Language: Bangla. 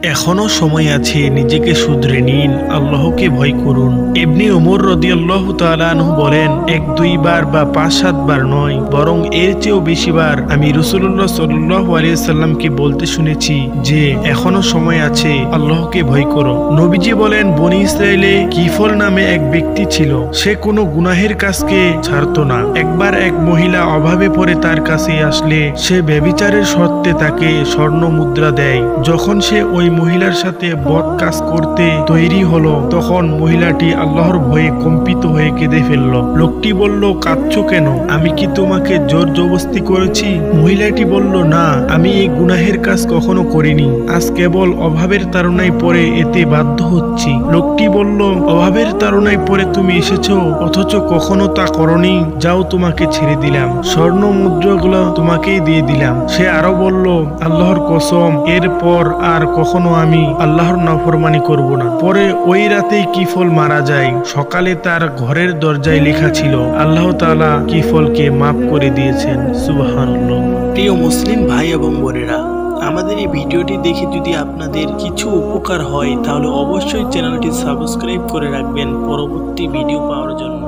এখনো সময় আছে, নিজেকে শুধরে নিন, আল্লাহকে ভয় করুন। ইবনে উমর রাদিয়াল্লাহু তাআলা আনহু বলেন, এক দুইবার বা ৫-৭ বার নয়, বরং এর চেয়েও বেশিবার আমি রাসূলুল্লাহ সাল্লাল্লাহু আলাইহি সাল্লামকে বলতে শুনেছি যে এখনো সময় আছে, আল্লাহকে ভয় করো। নবীজি বলেন, বনী ইসরায়েলে কিফল নামে এক ব্যক্তি ছিল, সে কোনো গুনাহের কাজকে ছাড়তো না। একবার এক মহিলা অভাবে পড়ে তার কাছে আসলে সে ব্যভিচারের শর্তে তাকে স্বর্ণ মুদ্রা দেয়। যখন সে ওই মহিলার সাথে বদ কাজ করতে তৈরি হলো, তখন মহিলাটি আল্লাহর ভয়ে কম্পিত হয়ে কেঁদে ফেলল। লোকটি বলল, কাঁদছো কেন? আমি কি তোমাকে জোর জবরদস্তি করেছি? মহিলাটি বলল, না, আমি এই গুনাহের কাজ কখনো করিনি, আজ কেবল অভাবের তাড়নায় পড়ে এতে বাধ্য হচ্ছি। লোকটি বলল, অভাবের তাড়নায় পড়ে তুমি এসেছো, অথচ কখনো তা করনি, যাও তোমাকে ছেড়ে দিলাম, স্বর্ণ মুদ্রাগুলো তোমাকেই দিয়ে দিলাম। সে আরো বলল, আল্লাহর কসম, এরপর আর কখনো আমি আল্লাহর নাফরমানি করব না। পরে ওই রাতেই কিফল মারা যায়। সকালে তার ঘরের দরজায় লেখা ছিল, আল্লাহ তাআলা কিফলকে মাফ করে দিয়েছেন। সুবহানাল্লাহ। প্রিয় মুসলিম ভাই এবং বোনেরা, আমাদের এই ভিডিওটি দেখে যদি আপনাদের কিছু উপকার হয়, তাহলে অবশ্যই চ্যানেলটি সাবস্ক্রাইব করে রাখবেন পরবর্তী ভিডিও পাওয়ার জন্য।